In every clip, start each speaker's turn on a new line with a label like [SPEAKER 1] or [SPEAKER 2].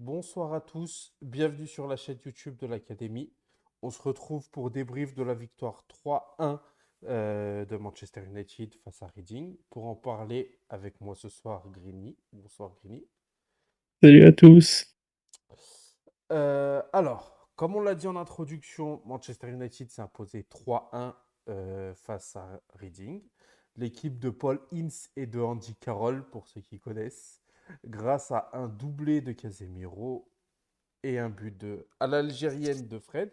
[SPEAKER 1] Bonsoir à tous, bienvenue sur la chaîne YouTube de l'Académie. On se retrouve pour débrief de la victoire 3-1 de Manchester United face à Reading. Pour en parler avec moi ce soir, Green. Bonsoir Green.
[SPEAKER 2] Salut à tous.
[SPEAKER 1] Comme on l'a dit en introduction, Manchester United s'est imposé 3-1 face à Reading. L'équipe de Paul Ince et de Andy Carroll, pour ceux qui connaissent, grâce à un doublé de Casemiro et un but à l'algérienne de Fred.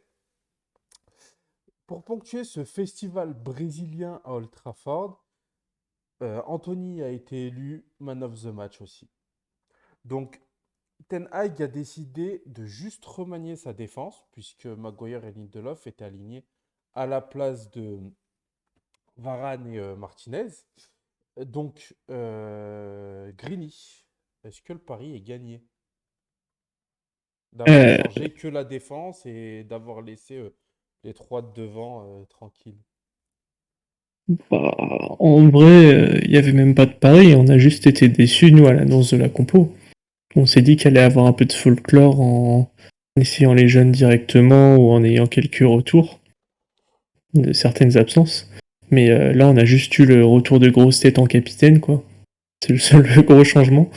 [SPEAKER 1] Pour ponctuer ce festival brésilien à Old Trafford, Anthony a été élu Man of the Match aussi. Donc, Ten Hag a décidé de juste remanier sa défense, puisque Maguire et Lindelof étaient alignés à la place de Varane et Martinez. Donc, Greeny, est-ce que le pari est gagné d'avoir
[SPEAKER 2] Euh,
[SPEAKER 1] changé que la défense et d'avoir laissé les trois de devant tranquilles?
[SPEAKER 2] Bah, en vrai, il n'y avait même pas de pari, on a juste été déçus, nous, à l'annonce de la compo. On s'est dit qu'elle allait avoir un peu de folklore en essayant les jeunes directement ou en ayant quelques retours de certaines absences. Mais là, on a juste eu le retour de grosse tête en capitaine, quoi. C'est le seul gros changement.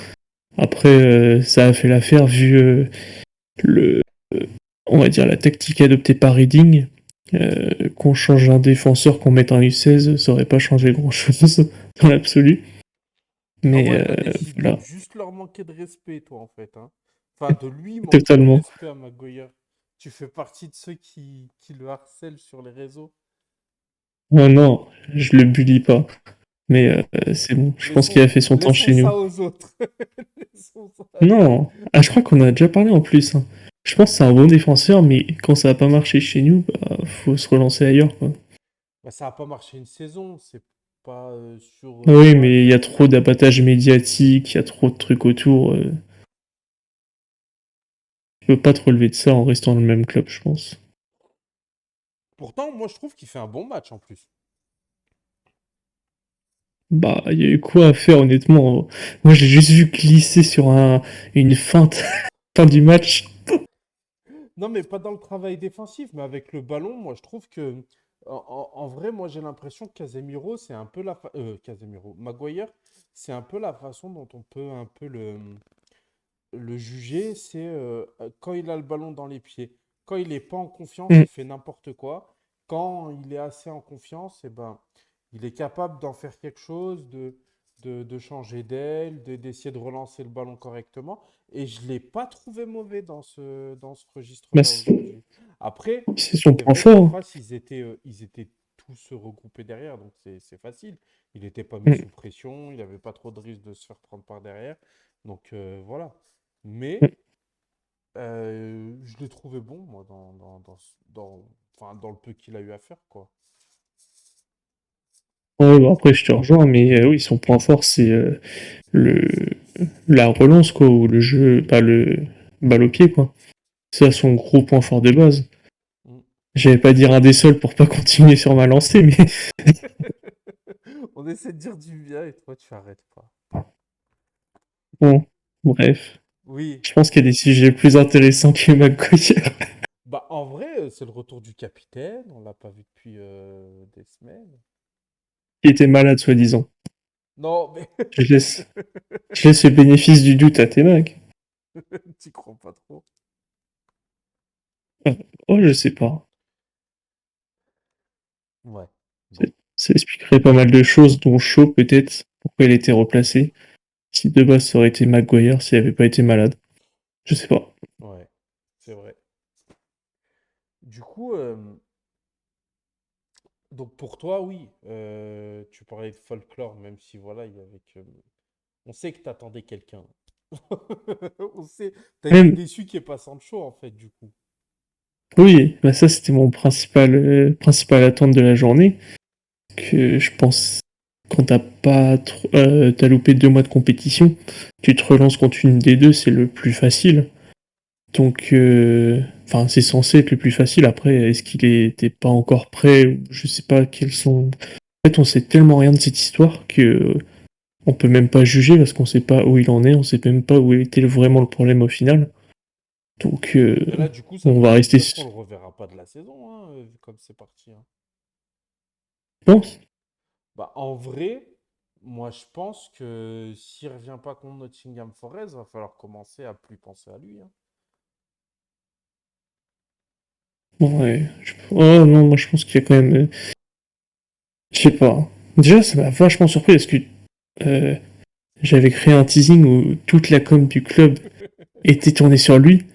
[SPEAKER 2] Après, ça a fait l'affaire vu le, on va dire, la tactique adoptée par Reading. Qu'on change un défenseur, qu'on mette un U16, ça aurait pas changé grand chose dans l'absolu.
[SPEAKER 1] Ah
[SPEAKER 2] Mais
[SPEAKER 1] ouais, t'as décidé
[SPEAKER 2] voilà,
[SPEAKER 1] de juste leur manquer de respect, toi, en fait, hein. Enfin, de lui manquer de
[SPEAKER 2] totalement.
[SPEAKER 1] respect à Maguire. Tu fais partie de ceux qui le harcèlent sur les réseaux.
[SPEAKER 2] Non, non, je le bully pas. Mais c'est bon, je pense qu'il a fait son temps
[SPEAKER 1] Laissons
[SPEAKER 2] chez
[SPEAKER 1] ça
[SPEAKER 2] nous.
[SPEAKER 1] aux autres. Laissons ça à d'autres.
[SPEAKER 2] Non, ah, je crois qu'on a déjà parlé en plus, hein. Je pense que c'est un bon défenseur, mais quand ça a pas marché chez nous, bah, faut se relancer ailleurs, quoi.
[SPEAKER 1] Bah, ça n'a pas marché une saison, c'est pas sur
[SPEAKER 2] Oui,
[SPEAKER 1] toi
[SPEAKER 2] mais il y a
[SPEAKER 1] de...
[SPEAKER 2] trop d'abattage médiatique, il y a trop de trucs autour. Tu peux pas te relever de ça en restant dans le même club, je pense.
[SPEAKER 1] Pourtant, moi, je trouve qu'il fait un bon match, en plus.
[SPEAKER 2] Bah, il y a eu quoi à faire, honnêtement. Moi, j'ai juste vu glisser sur une feinte fin du match.
[SPEAKER 1] Non, mais pas dans le travail défensif, mais avec le ballon, moi je trouve que, en vrai, moi j'ai l'impression que Casemiro, c'est un peu Casemiro, Maguire, c'est un peu la façon dont on peut un peu le juger, c'est quand il a le ballon dans les pieds. Quand il n'est pas en confiance,
[SPEAKER 2] Mm.
[SPEAKER 1] il fait n'importe quoi. Quand il est assez en confiance, eh ben, il est capable d'en faire quelque chose, de changer d'aile, d'essayer de relancer le ballon correctement. Et je ne l'ai pas trouvé mauvais dans ce
[SPEAKER 2] Bah,
[SPEAKER 1] registre-là aujourd'hui. Après,
[SPEAKER 2] c'est son
[SPEAKER 1] c'est
[SPEAKER 2] point
[SPEAKER 1] vrai qu'en
[SPEAKER 2] fort,
[SPEAKER 1] face, ils étaient tous regroupés derrière, donc c'est facile. Il n'était pas mis
[SPEAKER 2] hein. Mm.
[SPEAKER 1] sous pression, il n'avait pas trop de risque de se faire prendre par derrière. Donc voilà.
[SPEAKER 2] Mm.
[SPEAKER 1] Mais je l'ai trouvé bon, moi, enfin, dans le peu qu'il a eu à faire, quoi.
[SPEAKER 2] Ouais, bah après, je te rejoins, mais oui, son point fort, c'est le, la relance, quoi, ou le jeu, pas le balle au pied, quoi. C'est son gros point fort de base.
[SPEAKER 1] Mm.
[SPEAKER 2] J'allais pas dire un des seuls pour pas continuer sur ma lancée, mais
[SPEAKER 1] On essaie de dire du bien et toi, tu arrêtes pas.
[SPEAKER 2] bon, bref.
[SPEAKER 1] Oui,
[SPEAKER 2] Je pense qu'il y a des sujets plus intéressants que McGuire.
[SPEAKER 1] bah en vrai, c'est le retour du capitaine. On l'a pas vu depuis des semaines.
[SPEAKER 2] Il était malade, soi-disant.
[SPEAKER 1] Non, mais
[SPEAKER 2] Je laisse, je laisse le bénéfice du doute à tes mecs.
[SPEAKER 1] t'y crois pas trop.
[SPEAKER 2] Oh, je sais pas.
[SPEAKER 1] Ouais,
[SPEAKER 2] Ça,
[SPEAKER 1] bon,
[SPEAKER 2] ça expliquerait pas mal de choses, dont Shaw peut-être, pourquoi il a été replacé. Si de base ça aurait été Maguire s'il avait pas été malade. Je sais pas.
[SPEAKER 1] ouais, c'est vrai. Du coup, donc pour toi, oui, tu parlais de folklore, même si voilà, il y avait que... On sait que t'attendais quelqu'un. On sait, t'as été
[SPEAKER 2] Même,
[SPEAKER 1] déçu qu'il n'y ait pas Sancho, en fait, du coup.
[SPEAKER 2] oui, bah ça c'était mon principal attente de la journée. Que je pense quand t'as loupé 2 mois de compétition, tu te relances contre une des deux, c'est le plus facile. Donc, enfin, c'est censé être le plus facile. Après, est-ce qu'il était pas encore prêt? Je sais pas quels sont. En fait, on sait tellement rien de cette histoire que on peut même pas juger parce qu'on sait pas où il en est, on sait même pas où était vraiment le problème au final. Donc,
[SPEAKER 1] Mais là, du coup, ça
[SPEAKER 2] on
[SPEAKER 1] veut
[SPEAKER 2] va
[SPEAKER 1] dire
[SPEAKER 2] rester.
[SPEAKER 1] peut-être qu'on
[SPEAKER 2] Je
[SPEAKER 1] le reverra pas de la saison, hein, vu comme c'est parti, hein.
[SPEAKER 2] pense.
[SPEAKER 1] Bah, en vrai, moi, je pense que s'il revient pas contre Nottingham Forest, va falloir commencer à plus penser à lui, hein.
[SPEAKER 2] Ouais. Oh non, moi je pense qu'il y a quand même. Je sais pas. Déjà, ça m'a vachement surpris parce que euh, j'avais créé un teasing où toute la com du club était tournée sur lui.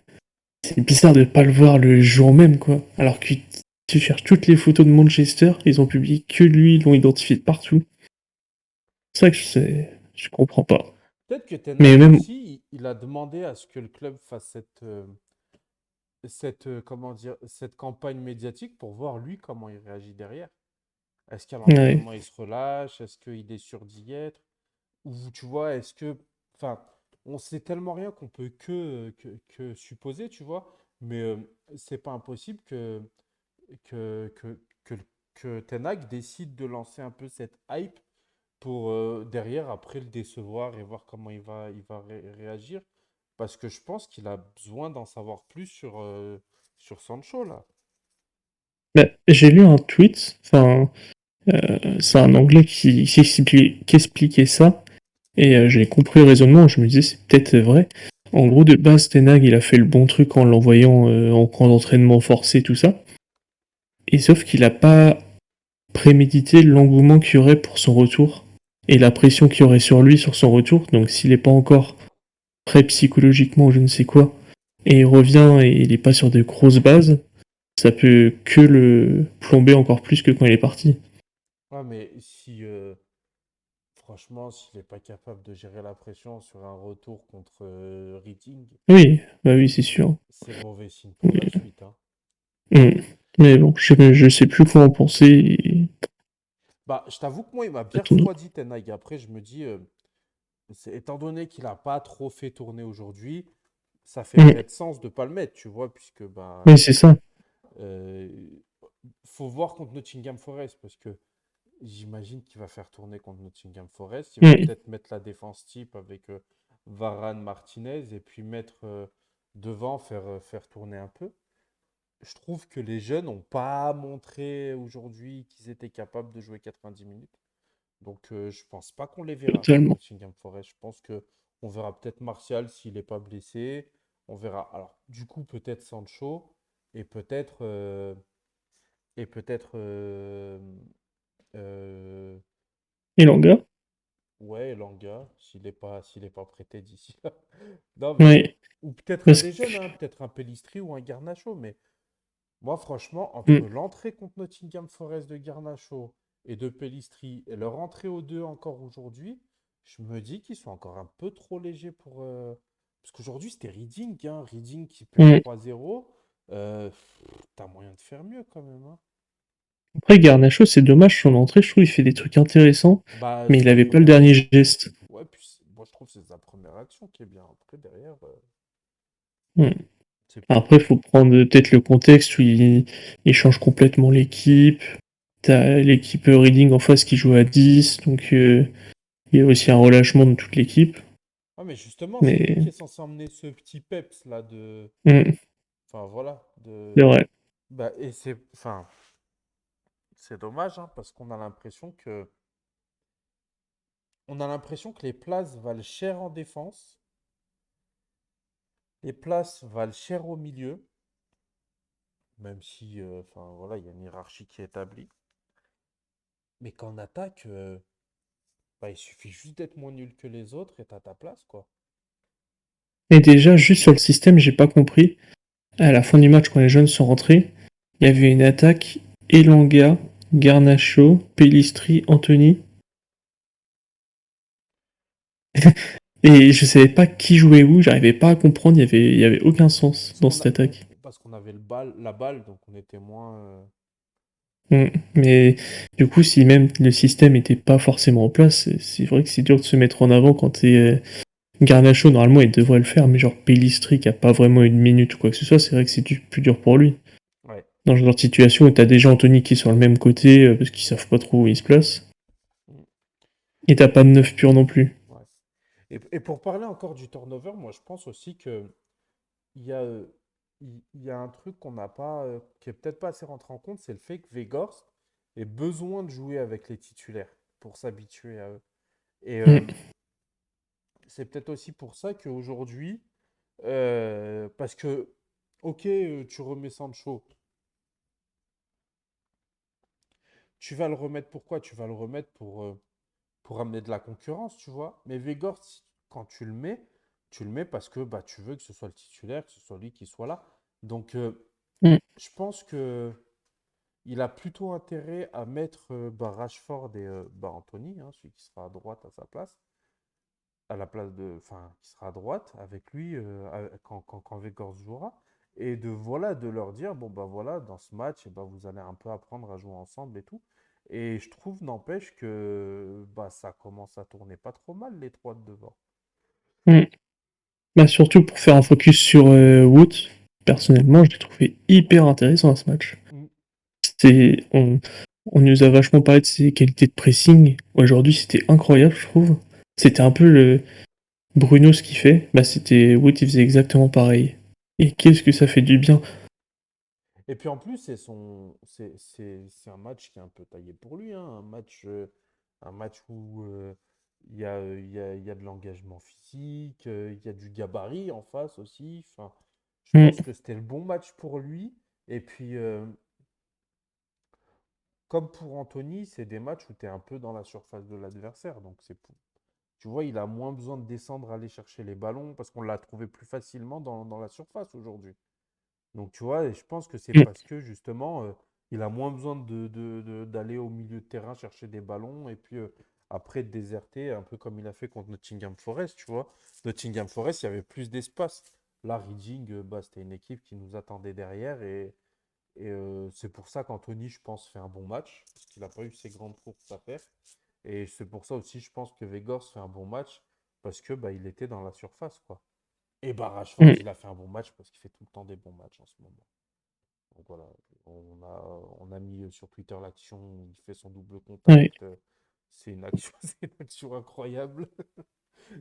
[SPEAKER 2] C'est bizarre de pas le voir le jour même, quoi. Alors que tu cherches toutes les photos de Manchester, ils ont publié que lui, ils l'ont identifié de partout. C'est ça que je comprends pas.
[SPEAKER 1] Peut-être que Ten
[SPEAKER 2] Mais
[SPEAKER 1] Hag
[SPEAKER 2] même,
[SPEAKER 1] aussi, il a demandé à ce que le club fasse comment dire, cette campagne médiatique pour voir lui comment il réagit derrière. Est-ce qu'à
[SPEAKER 2] ouais,
[SPEAKER 1] l'entraînement il se relâche? Est-ce qu'il est sûr d'y être? Ou tu vois, est-ce que, enfin, on sait tellement rien qu'on peut que supposer, tu vois, mais c'est pas impossible que, que, que, que Ten Hag décide de lancer un peu cette hype pour derrière après le décevoir et voir comment il va réagir. Parce que je pense qu'il a besoin d'en savoir plus sur Sancho, là.
[SPEAKER 2] bah, j'ai lu un tweet, enfin, c'est un anglais qui expliquait ça, et j'ai compris le raisonnement, je me disais c'est peut-être vrai. En gros, de base, Ten Hag, il a fait le bon truc en l'envoyant en camp d'entraînement forcé, tout ça. Et sauf qu'il a pas préméditer l'engouement qu'il y aurait pour son retour et la pression qu'il y aurait sur lui sur son retour. Donc s'il n'est pas encore prêt psychologiquement ou je ne sais quoi, et il revient et il n'est pas sur de grosses bases, ça peut que le plomber encore plus que quand il est parti.
[SPEAKER 1] Ouais, mais si, franchement, s'il n'est pas capable de gérer la pression sur un retour contre Reading,
[SPEAKER 2] Oui, bah oui, c'est sûr.
[SPEAKER 1] c'est mauvais signe pour la
[SPEAKER 2] Oui.
[SPEAKER 1] suite, hein.
[SPEAKER 2] Mm. Mais bon, je sais plus quoi en penser. Et...
[SPEAKER 1] Bah, je t'avoue que moi, il m'a bien
[SPEAKER 2] attends.
[SPEAKER 1] refroidi Ten Hag. Après, je me dis, étant donné qu'il n'a pas trop fait tourner aujourd'hui, ça fait
[SPEAKER 2] Mm.
[SPEAKER 1] peut-être sens de ne pas le mettre, tu vois, puisque bah,
[SPEAKER 2] Oui, c'est ça.
[SPEAKER 1] euh, faut voir contre Nottingham Forest, parce que j'imagine qu'il va faire tourner contre Nottingham Forest. Il va
[SPEAKER 2] Mm.
[SPEAKER 1] peut-être mettre la défense type avec Varane, Martinez, et puis mettre devant, faire tourner un peu. Je trouve que les jeunes n'ont pas montré aujourd'hui qu'ils étaient capables de jouer 90 minutes. Donc, je pense pas qu'on les verra contre
[SPEAKER 2] Totalement.
[SPEAKER 1] Nottingham Forest. Je pense que on verra peut-être Martial s'il n'est pas blessé. On verra. Alors, du coup, peut-être Sancho et peut-être euh,
[SPEAKER 2] Elanga.
[SPEAKER 1] ouais, Langa s'il est pas prêté d'ici là. Non, mais
[SPEAKER 2] Oui.
[SPEAKER 1] ou peut-être un
[SPEAKER 2] Parce
[SPEAKER 1] des
[SPEAKER 2] que...
[SPEAKER 1] jeunes, hein, peut-être un Pellistri ou un Garnacho. Mais moi, franchement, entre
[SPEAKER 2] Mm.
[SPEAKER 1] l'entrée contre Nottingham Forest de Garnacho et de Pellistri et leur entrée aux deux encore aujourd'hui, je me dis qu'ils sont encore un peu trop légers pour. Parce qu'aujourd'hui, c'était Reading, hein. Reading qui perd
[SPEAKER 2] Mm.
[SPEAKER 1] 3-0. Euh, T'as moyen de faire mieux quand même, hein.
[SPEAKER 2] Après, Garnacho, c'est dommage, son entrée, je trouve, il fait des trucs intéressants,
[SPEAKER 1] Bah,
[SPEAKER 2] mais
[SPEAKER 1] c'est
[SPEAKER 2] il
[SPEAKER 1] sa
[SPEAKER 2] avait pas le
[SPEAKER 1] première
[SPEAKER 2] dernier
[SPEAKER 1] action.
[SPEAKER 2] geste.
[SPEAKER 1] Ouais, puis moi je trouve que c'est sa première action qui est bien. Après, derrière,
[SPEAKER 2] Hmm.
[SPEAKER 1] c'est plus.
[SPEAKER 2] Après, il faut prendre peut-être le contexte où il change complètement l'équipe. T'as l'équipe Reading en face qui joue à 10, donc il y a aussi un relâchement de toute l'équipe.
[SPEAKER 1] Ah, mais justement, c'est lui qui
[SPEAKER 2] Mais
[SPEAKER 1] est censé emmener ce petit peps là de.
[SPEAKER 2] hmm,
[SPEAKER 1] Enfin, voilà.
[SPEAKER 2] c'est vrai.
[SPEAKER 1] Bah, et c'est. Enfin, c'est dommage, hein, parce qu'on a l'impression que. On a l'impression que les places valent cher en défense, les places valent cher au milieu, même si, enfin, voilà, il y a une hiérarchie qui est établie. Mais qu'en attaque, bah, il suffit juste d'être moins nul que les autres et t'as ta place, quoi.
[SPEAKER 2] Et déjà, juste sur le système, j'ai pas compris. À la fin du match, quand les jeunes sont rentrés, il y avait une attaque Elanga, Garnacho, Pellistri, Anthony. Et je savais pas qui jouait où, j'arrivais pas à comprendre, il y avait aucun sens
[SPEAKER 1] Parce
[SPEAKER 2] dans
[SPEAKER 1] qu'on
[SPEAKER 2] cette
[SPEAKER 1] a,
[SPEAKER 2] attaque.
[SPEAKER 1] parce qu'on avait la balle, donc on était moins.
[SPEAKER 2] Mm. Mais du coup, si même le système était pas forcément en place, c'est vrai que c'est dur de se mettre en avant quand t'es Garnacho. Normalement, il devrait le faire, mais genre Pellistri qui a pas vraiment une minute ou quoi que ce soit, c'est vrai que c'est plus dur pour lui.
[SPEAKER 1] Ouais.
[SPEAKER 2] Dans ce genre de situation où t'as déjà Anthony qui est sur le même côté parce qu'ils savent pas trop où il se place,
[SPEAKER 1] Mm,
[SPEAKER 2] et t'as pas de neuf pur non plus.
[SPEAKER 1] ouais. Et pour parler encore du turnover, moi je pense aussi que il y a il y a un truc qu'on n'a pas, qui est peut-être pas assez rentré en compte, c'est le fait que Weghorst ait besoin de jouer avec les titulaires pour s'habituer à eux. Et
[SPEAKER 2] Mm.
[SPEAKER 1] c'est peut-être aussi pour ça qu'aujourd'hui, parce que, ok, tu remets Sancho, tu vas le remettre pourquoi? Tu vas le remettre pour amener de la concurrence, tu vois. Mais Weghorst, quand tu le mets parce que bah, tu veux que ce soit le titulaire, que ce soit lui qui soit là. Donc,
[SPEAKER 2] Mm.
[SPEAKER 1] je pense que il a plutôt intérêt à mettre bah, Rashford et bah, Anthony, hein, celui qui sera à droite à sa place, à la place de, enfin, qui sera à droite avec lui quand Weghorst jouera, et de voilà, de leur dire bon bah voilà, dans ce match, eh ben, vous allez un peu apprendre à jouer ensemble et tout. Et je trouve, n'empêche que bah ça commence à tourner pas trop mal les trois de devant.
[SPEAKER 2] Mm. Bah, surtout pour faire un focus sur Wood, personnellement, je l'ai trouvé hyper intéressant à ce match.
[SPEAKER 1] Mm.
[SPEAKER 2] C'est, on nous a vachement parlé de ses qualités de pressing. Aujourd'hui, c'était incroyable, je trouve. C'était un peu le Bruno ce qu'il fait. Bah, c'était Wood, il faisait exactement pareil. Et qu'est-ce que ça fait du bien.
[SPEAKER 1] Et puis en plus, c'est un match qui est un peu taillé pour lui, hein, un match où il y a de l'engagement physique, il y a du gabarit en face aussi. Enfin, je pense
[SPEAKER 2] Mm.
[SPEAKER 1] que c'était le bon match pour lui. Et puis, comme pour Anthony, c'est des matchs où tu es un peu dans la surface de l'adversaire. Donc, tu vois, il a moins besoin de descendre, aller chercher les ballons parce qu'on l'a trouvé plus facilement dans la surface aujourd'hui. Donc, tu vois, et je pense que c'est
[SPEAKER 2] Mm.
[SPEAKER 1] parce que justement, il a moins besoin d'aller au milieu de terrain chercher des ballons et puis après de déserter, un peu comme il a fait contre Nottingham Forest, tu vois. Nottingham Forest, il y avait plus d'espace. Là, Reading, bah, c'était une équipe qui nous attendait derrière et c'est pour ça qu'Anthony, je pense, fait un bon match parce qu'il n'a pas eu ses grandes courses à faire. Et c'est pour ça aussi, je pense que Weghorst fait un bon match parce que bah, il était dans la surface, quoi. Et bah, Rashford,
[SPEAKER 2] Mm.
[SPEAKER 1] il a fait un bon match parce qu'il fait tout le temps des bons matchs en ce moment. Donc voilà, on a mis sur Twitter l'action où il fait son double
[SPEAKER 2] Ouais.
[SPEAKER 1] contact. C'est une action, c'est une action incroyable.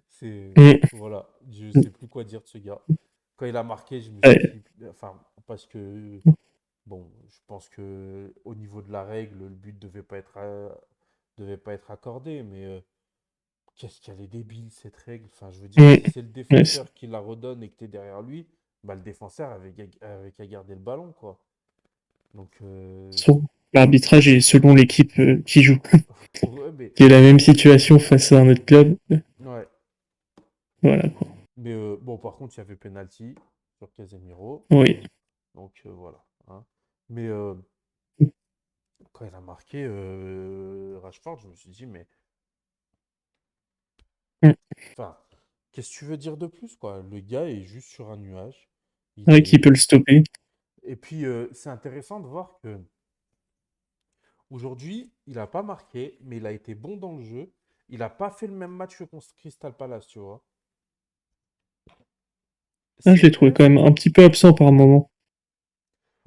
[SPEAKER 1] C'est
[SPEAKER 2] Mm.
[SPEAKER 1] voilà, je sais plus quoi dire de ce gars. Quand il a marqué, je me suis
[SPEAKER 2] Ouais.
[SPEAKER 1] dit, enfin, parce que bon, je pense que au niveau de la règle, le but devait pas être accordé, mais qu'est-ce qu'elle est débile cette règle. Enfin, je veux dire,
[SPEAKER 2] Mm.
[SPEAKER 1] si c'est le
[SPEAKER 2] Ouais,
[SPEAKER 1] défenseur qui la redonne et que tu es derrière lui, bah, le défenseur avait qu'à garder le ballon, quoi. Donc,
[SPEAKER 2] son- L'arbitrage est selon l'équipe qui joue.
[SPEAKER 1] pour eux, mais
[SPEAKER 2] Qui est la même situation face à un autre club.
[SPEAKER 1] ouais.
[SPEAKER 2] Voilà quoi.
[SPEAKER 1] Mais bon, par contre, il y avait penalty sur Casemiro.
[SPEAKER 2] Oui.
[SPEAKER 1] Donc voilà, hein. Mais quand il a marqué Rashford, je me suis dit, mais
[SPEAKER 2] Mm.
[SPEAKER 1] enfin, qu'est-ce que tu veux dire de plus, quoi? Le gars est juste sur un nuage. Il
[SPEAKER 2] Ouais, qui peut
[SPEAKER 1] est...
[SPEAKER 2] le stopper.
[SPEAKER 1] Et puis, c'est intéressant de voir que aujourd'hui, il n'a pas marqué, mais il a été bon dans le jeu. Il n'a pas fait le même match que contre Crystal Palace, tu vois.
[SPEAKER 2] Ah, je
[SPEAKER 1] C'est
[SPEAKER 2] l'ai trouvé
[SPEAKER 1] vrai.
[SPEAKER 2] quand même un petit peu absent par moment.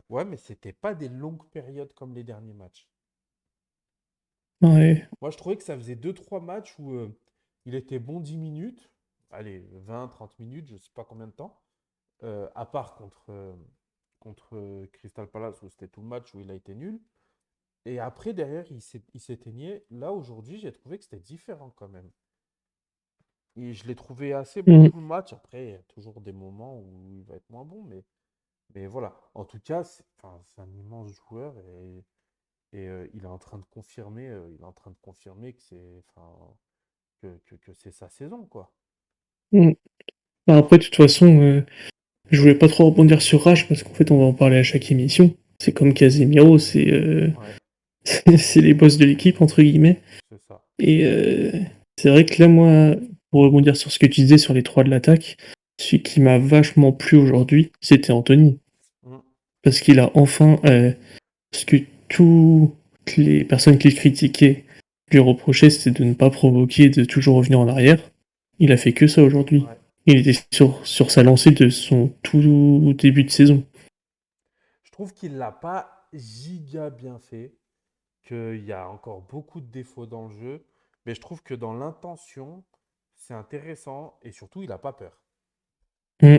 [SPEAKER 1] Ouais, mais c'était pas des longues périodes comme les derniers matchs.
[SPEAKER 2] Ouais.
[SPEAKER 1] Moi, je trouvais que ça faisait deux trois matchs où il était bon 10 minutes. Allez, 20 30 minutes, je sais pas combien de temps. À part contre Crystal Palace où c'était tout le match où il a été nul. Et après, derrière, il s'éteignait. Là, aujourd'hui, j'ai trouvé que c'était différent quand même. Et je l'ai trouvé assez bon
[SPEAKER 2] Mm.
[SPEAKER 1] tout le match. Après, il y a toujours des moments où il va être moins bon. Mais voilà. En tout cas, enfin, c'est un immense joueur et il est en train de confirmer, il est en train de confirmer que c'est, enfin, que c'est sa saison, quoi.
[SPEAKER 2] Mm. Bah, après, de toute façon, je voulais pas trop rebondir sur Rage parce qu'en fait, on va en parler à chaque émission. C'est comme Casemiro,
[SPEAKER 1] Ouais,
[SPEAKER 2] c'est les boss de l'équipe, entre guillemets.
[SPEAKER 1] c'est ça.
[SPEAKER 2] Et c'est vrai que là, moi, pour rebondir sur ce que tu disais sur les trois de l'attaque, celui qui m'a vachement plu aujourd'hui, c'était Anthony.
[SPEAKER 1] Mm.
[SPEAKER 2] Parce qu'il a enfin, ce que toutes les personnes qui le critiquaient lui reprochaient, c'était de ne pas provoquer, de toujours revenir en arrière. Il a fait que ça aujourd'hui.
[SPEAKER 1] Ouais.
[SPEAKER 2] Il était sur sa lancée de son tout début de saison.
[SPEAKER 1] Je trouve qu'il l'a pas giga bien fait, qu'il y a encore beaucoup de défauts dans le jeu, mais je trouve que dans l'intention, c'est intéressant et surtout, il n'a pas peur.
[SPEAKER 2] Mm.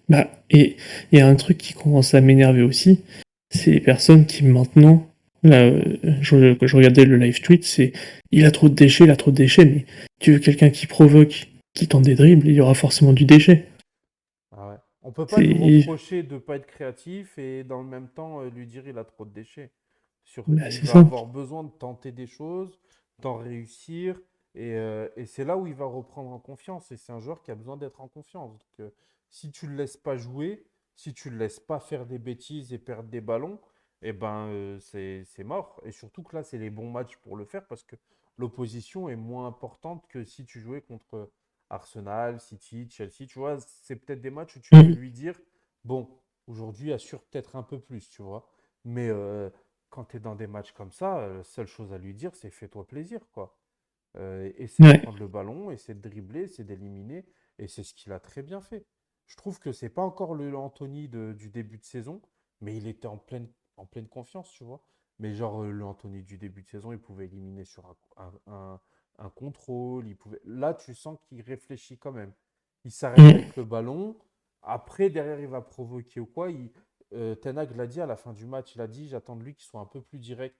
[SPEAKER 2] Bah, et il y a un truc qui commence à m'énerver aussi, c'est les personnes qui maintenant, là, quand je regardais le live tweet, c'est il a trop de déchets, il a trop de déchets, mais tu veux quelqu'un qui provoque, qui tente des dribbles, il y aura forcément du déchet.
[SPEAKER 1] Ah ouais. On peut pas lui
[SPEAKER 2] C'est
[SPEAKER 1] reprocher de pas être créatif et dans le même temps lui dire il a trop de déchets.
[SPEAKER 2] bah,
[SPEAKER 1] Il
[SPEAKER 2] c'est
[SPEAKER 1] va
[SPEAKER 2] ça.
[SPEAKER 1] avoir besoin de tenter des choses, d'en réussir et c'est là où il va reprendre en confiance. Et c'est un joueur qui a besoin d'être en confiance. Donc, si tu le laisses pas jouer, si tu le laisses pas faire des bêtises et perdre des ballons, eh ben c'est mort. Et surtout que là, c'est les bons matchs pour le faire parce que l'opposition est moins importante que si tu jouais contre Arsenal, City, Chelsea, tu vois, c'est peut-être des matchs où tu peux
[SPEAKER 2] Mm.
[SPEAKER 1] lui dire, bon, aujourd'hui assure peut-être un peu plus, tu vois. Mais quand tu es dans des matchs comme ça, la seule chose à lui dire, c'est fais-toi plaisir, quoi. Essaie de
[SPEAKER 2] Ouais.
[SPEAKER 1] prendre le ballon, essaie de dribbler, essaie d'éliminer, et c'est ce qu'il a très bien fait. Je trouve que c'est pas encore le Anthony du début de saison, mais il était en pleine confiance, tu vois. Mais genre, le Anthony du début de saison, il pouvait éliminer sur un contrôle, il pouvait... Là, tu sens qu'il réfléchit quand même. Il s'arrête
[SPEAKER 2] Mm.
[SPEAKER 1] avec le ballon. Après, derrière, il va provoquer ou quoi. Ten Hag l'a dit à la fin du match, il a dit, j'attends de lui qu'il soit un peu plus direct.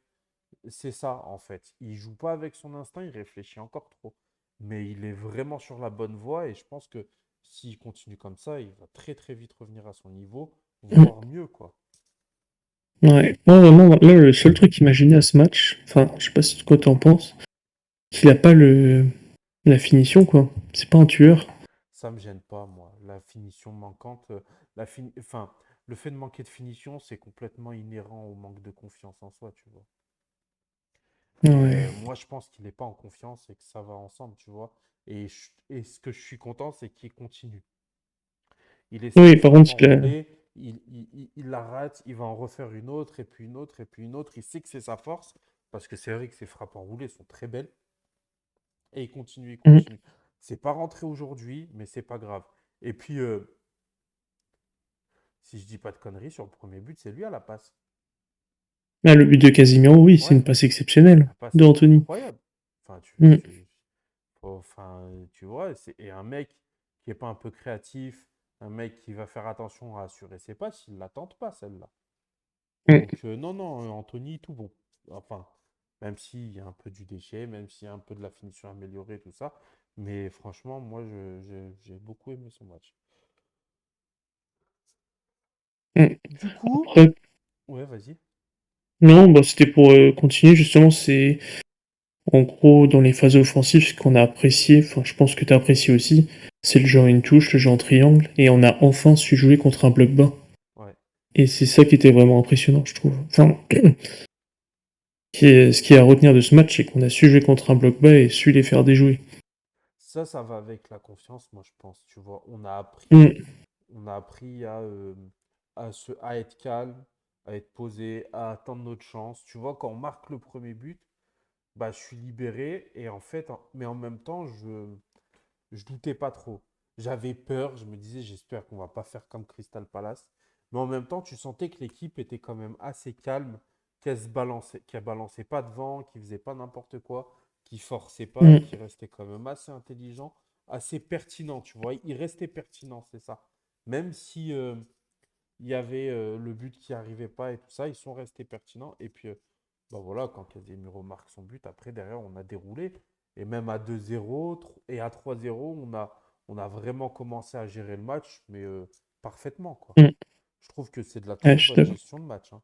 [SPEAKER 1] C'est ça, en fait. Il joue pas avec son instinct, il réfléchit encore trop. Mais il est vraiment sur la bonne voie et je pense que s'il continue comme ça, il va très très vite revenir à son niveau,
[SPEAKER 2] Mm.
[SPEAKER 1] voire mieux, quoi.
[SPEAKER 2] Ouais. Moi, vraiment, là, le seul truc qui m'a gêné à ce match, enfin, je sais pas ce que t'en penses, qu'il a pas la finition, quoi. C'est pas un tueur.
[SPEAKER 1] Ça me gêne pas, moi. La finition manquante, enfin, le fait de manquer de finition, c'est complètement inhérent au manque de confiance en soi, tu vois. Et
[SPEAKER 2] Ouais.
[SPEAKER 1] moi, je pense qu'il n'est pas en confiance et que ça va ensemble, tu vois. Et ce que je suis content, c'est qu'il continue. Il essaie
[SPEAKER 2] Oui,
[SPEAKER 1] une
[SPEAKER 2] par
[SPEAKER 1] frappe
[SPEAKER 2] contre, il a...
[SPEAKER 1] enroulée, il la rate, il va en refaire une autre, et puis une autre, et puis une autre. Il sait que c'est sa force, parce que c'est vrai que ses frappes enroulées sont très belles. Et il continue, il
[SPEAKER 2] Mm.
[SPEAKER 1] continue. C'est pas rentré aujourd'hui, mais c'est pas grave. Et puis, si je dis pas de conneries, sur le premier but, c'est lui à la passe.
[SPEAKER 2] Ah, le but de Casemiro, oui, c'est
[SPEAKER 1] Ouais,
[SPEAKER 2] une passe exceptionnelle
[SPEAKER 1] la passe
[SPEAKER 2] de
[SPEAKER 1] est
[SPEAKER 2] Anthony.
[SPEAKER 1] incroyable. Enfin,
[SPEAKER 2] Mm.
[SPEAKER 1] enfin, tu vois, et un mec qui est pas un peu créatif, un mec qui va faire attention à assurer ses passes, il la tente pas, celle-là.
[SPEAKER 2] Mm.
[SPEAKER 1] Donc, non, non, Anthony, tout bon. Enfin, même s'il y a un peu du déchet, même s'il y a un peu de la finition améliorée, tout ça. Mais franchement, moi, j'ai beaucoup aimé son match.
[SPEAKER 2] Mm.
[SPEAKER 1] Du coup,
[SPEAKER 2] Après,
[SPEAKER 1] ouais, vas-y.
[SPEAKER 2] non, bah, c'était pour continuer, justement, c'est en gros dans les phases offensives, ce qu'on a apprécié, enfin, je pense que tu as apprécié aussi, c'est le jeu en une touche, le jeu en triangle, et on a enfin su jouer contre un bloc bas.
[SPEAKER 1] Ouais.
[SPEAKER 2] Et c'est ça qui était vraiment impressionnant, je trouve. Enfin, ce qui est à retenir de ce match, c'est qu'on a su jouer contre un bloc bas et su les faire déjouer.
[SPEAKER 1] Ça va avec la confiance, moi, je pense. Tu vois,
[SPEAKER 2] Mm.
[SPEAKER 1] on a appris à être calme, à être posé, à attendre notre chance. Tu vois, quand on marque le premier but, bah, je suis libéré et en fait, mais en même temps, je doutais pas trop. J'avais peur, je me disais, j'espère qu'on va pas faire comme Crystal Palace. Mais en même temps, tu sentais que l'équipe était quand même assez calme, qu'elle balançait pas devant, qui faisait pas n'importe quoi, qui forçait pas et
[SPEAKER 2] Mm.
[SPEAKER 1] qui restait quand même assez intelligent, assez pertinent, tu vois. Il restait pertinent, c'est ça. Même si il y avait le but qui arrivait pas et tout ça, ils sont restés pertinents. Et puis, bah voilà, quand Casemiro marque son but, après, derrière, on a déroulé. Et même à 2-0 et à 3-0, on a vraiment commencé à gérer le match, mais parfaitement, quoi.
[SPEAKER 2] Mm.
[SPEAKER 1] Je trouve que c'est de la
[SPEAKER 2] Ouais,
[SPEAKER 1] très
[SPEAKER 2] je suis
[SPEAKER 1] bonne
[SPEAKER 2] d'accord.
[SPEAKER 1] gestion de match, hein.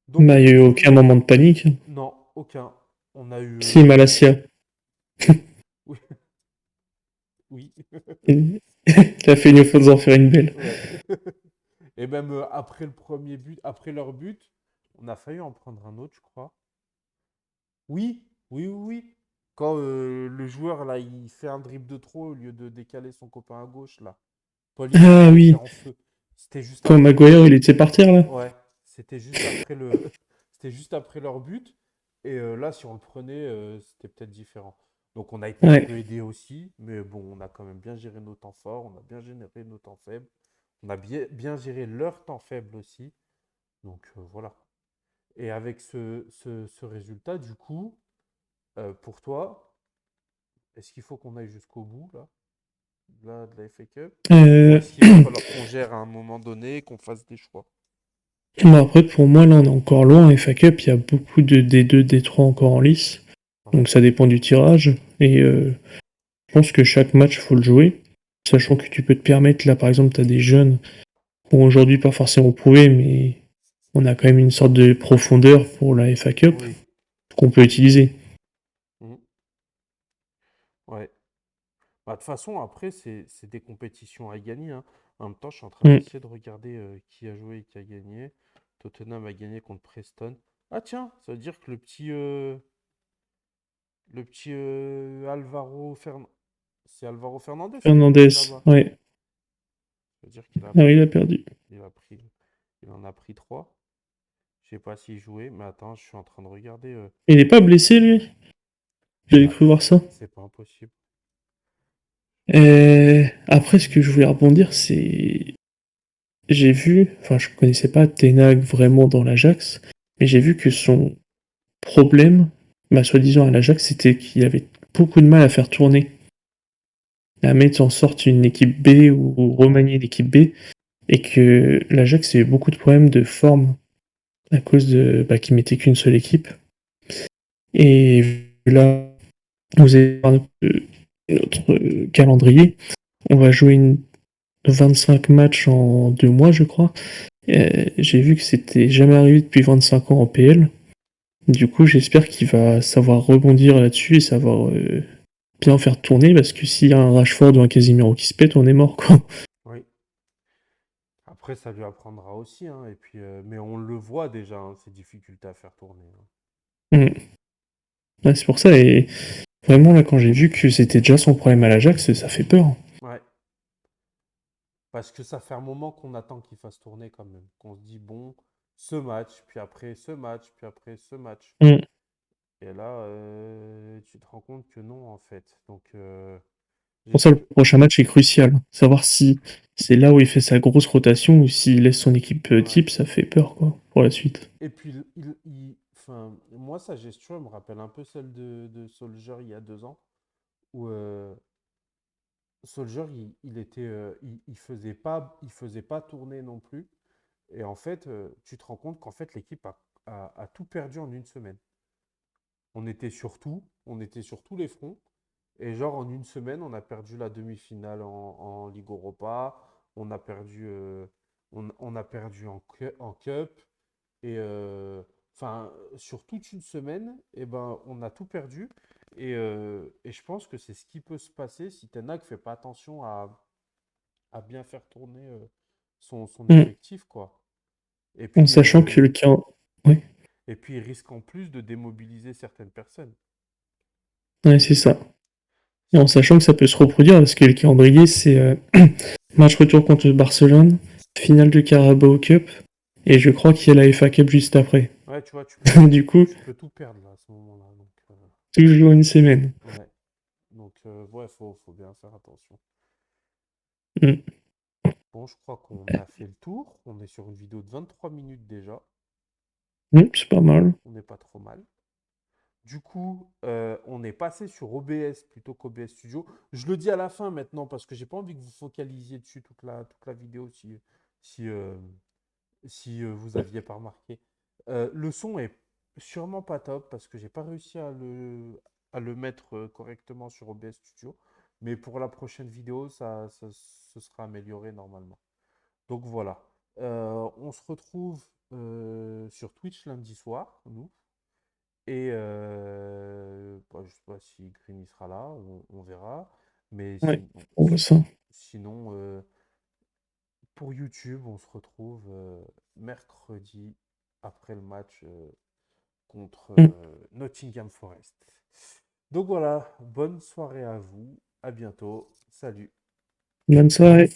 [SPEAKER 1] Donc,
[SPEAKER 2] Bah, il n'y a eu
[SPEAKER 1] du
[SPEAKER 2] aucun
[SPEAKER 1] coup,
[SPEAKER 2] moment de panique.
[SPEAKER 1] non, aucun. On a eu.
[SPEAKER 2] Si, Malacia.
[SPEAKER 1] Oui, oui.
[SPEAKER 2] Il a fait une faute d'en faire une belle.
[SPEAKER 1] Ouais. Et même après le premier but, après leur but, on a failli en prendre un autre, je crois. Oui, oui, oui, oui. Quand le joueur, là, il fait un dribble de trop au lieu de décaler son copain à gauche, là. Paul Ince,
[SPEAKER 2] Ah
[SPEAKER 1] il était
[SPEAKER 2] oui,
[SPEAKER 1] en feu. C'était juste
[SPEAKER 2] quand
[SPEAKER 1] après
[SPEAKER 2] Maguire il était partir là.
[SPEAKER 1] Ouais, c'était juste après c'était juste après leur but. Et là, si on le prenait, c'était peut-être différent. Donc on a été un
[SPEAKER 2] Ouais,
[SPEAKER 1] peu aidé aussi, mais bon, on a quand même bien géré nos temps forts, on a bien géré nos temps faibles, on a bien géré leurs temps faibles aussi. Donc voilà. Et avec ce résultat, du coup, pour toi, est-ce qu'il faut qu'on aille jusqu'au bout là? de la FA Cup? Ou
[SPEAKER 2] Euh,
[SPEAKER 1] est-ce qu'il va falloir qu'on gère à un moment donné et qu'on fasse des choix?
[SPEAKER 2] bon, après, pour moi, là, on est encore loin. FA Cup, il y a beaucoup de D2, D3 encore en lice.
[SPEAKER 1] Ouais.
[SPEAKER 2] Donc ça dépend du tirage. Et je pense que chaque match, faut le jouer. Sachant que tu peux te permettre, là, par exemple, tu as des jeunes, bon, aujourd'hui, pas forcément prouvé, mais on a quand même une sorte de profondeur pour la FA Cup
[SPEAKER 1] Oui.
[SPEAKER 2] qu'on peut utiliser.
[SPEAKER 1] Mhm. Ouais. Bah, de toute façon, après, c'est des compétitions à gagner, hein. En même temps, je suis en train
[SPEAKER 2] Mm.
[SPEAKER 1] d'essayer de regarder qui a joué et qui a gagné. Tottenham a gagné contre Preston. Ah tiens, ça veut dire que le petit Alvaro Fernandez. C'est Alvaro Fernandez qui a gagné
[SPEAKER 2] Fernandez,
[SPEAKER 1] là-bas.
[SPEAKER 2] ouais.
[SPEAKER 1] Ça veut dire qu'il a
[SPEAKER 2] Ah oui, il a
[SPEAKER 1] pris,
[SPEAKER 2] perdu.
[SPEAKER 1] il a pris, il en a pris trois. Je sais pas s'il jouait, mais attends, je suis en train de regarder.
[SPEAKER 2] Il est pas blessé, lui? J'avais
[SPEAKER 1] Ah,
[SPEAKER 2] cru voir ça.
[SPEAKER 1] c'est pas impossible.
[SPEAKER 2] Après, ce que je voulais rebondir, c'est... J'ai vu, enfin, je connaissais pas Tenag vraiment dans l'Ajax, mais j'ai vu que son problème, bah, soi-disant à l'Ajax, c'était qu'il avait beaucoup de mal à faire tourner, à mettre en sorte une équipe B ou remanier l'équipe B, et que l'Ajax a eu beaucoup de problèmes de forme à cause de bah, qu'il mettait qu'une seule équipe. Et là, vous avez notre calendrier. On va jouer 25 matchs en 2 mois, je crois. J'ai vu que c'était jamais arrivé depuis 25 ans en PL. Du coup, j'espère qu'il va savoir rebondir là-dessus et savoir bien faire tourner, parce que s'il y a un Rashford ou un Casemiro qui se pète, on est mort, quoi.
[SPEAKER 1] Oui. Après, ça lui apprendra aussi, hein. Et puis, mais on le voit déjà, hein, ses difficultés à faire tourner, hein.
[SPEAKER 2] Mm. Ouais, c'est pour ça, et vraiment, là, quand j'ai vu que c'était déjà son problème à l'Ajax, ça fait peur.
[SPEAKER 1] Ouais. Parce que ça fait un moment qu'on attend qu'il fasse tourner quand même. Qu'on se dit, bon, ce match, puis après ce match, puis après ce match.
[SPEAKER 2] Mm.
[SPEAKER 1] Et là, tu te rends compte que non, en fait. Donc,
[SPEAKER 2] Pour ça, le
[SPEAKER 1] j'espère.
[SPEAKER 2] prochain match est crucial. Savoir si c'est là où il fait sa grosse rotation ou s'il laisse son équipe
[SPEAKER 1] Ouais.
[SPEAKER 2] type, ça fait peur, quoi, pour la suite.
[SPEAKER 1] Et puis, enfin, moi, sa gestion, elle me rappelle un peu celle de Solskjaer il y a 2 ans, où Solskjaer, il était, il faisait pas tourner non plus. Et en fait, tu te rends compte qu'en fait, l'équipe a tout perdu en une semaine. On était sur tous les fronts. Et genre, en une semaine, on a perdu la demi-finale en Ligue Europa, on a perdu, on a perdu en Cup, et enfin, sur toute une semaine, eh ben, on a tout perdu. Et je pense que c'est ce qui peut se passer si Ten Hag fait pas attention à bien faire tourner son
[SPEAKER 2] Mm.
[SPEAKER 1] effectif, quoi. Et
[SPEAKER 2] En
[SPEAKER 1] puis,
[SPEAKER 2] sachant que le cas... Ouais,
[SPEAKER 1] et puis, il risque en plus de démobiliser certaines personnes.
[SPEAKER 2] ouais, c'est ça. Et en sachant que ça peut se reproduire, parce que le calendrier, c'est match retour contre Barcelone, finale de Carabao Cup, et je crois qu'il y a la FA Cup juste après.
[SPEAKER 1] Ouais, tu vois,
[SPEAKER 2] Du coup,
[SPEAKER 1] tu peux tout perdre là, à ce moment-là. Donc,
[SPEAKER 2] toujours une semaine.
[SPEAKER 1] ouais. Donc, ouais, faut bien faire attention.
[SPEAKER 2] Mm.
[SPEAKER 1] Bon, je crois qu'on a fait le tour. On est sur une vidéo de 23 minutes déjà.
[SPEAKER 2] Mm, c'est pas mal.
[SPEAKER 1] On n'est pas trop mal. Du coup, on est passé sur OBS plutôt qu'OBS Studio. Je le dis à la fin maintenant parce que j'ai pas envie que vous focalisiez dessus toute la vidéo si, euh, si vous aviez pas remarqué. Le son est sûrement pas top parce que j'ai pas réussi à le mettre correctement sur OBS Studio. Mais pour la prochaine vidéo, ça se sera amélioré normalement. Donc voilà. On se retrouve sur Twitch lundi soir, nous. Et bah, je sais pas si Green y sera là, on verra. Mais
[SPEAKER 2] Ouais, on voit ça.
[SPEAKER 1] sinon, pour YouTube, on se retrouve mercredi après le match contre
[SPEAKER 2] Mm.
[SPEAKER 1] Nottingham Forest. Donc voilà, bonne soirée à vous. À bientôt. Salut.
[SPEAKER 2] Bonne soirée.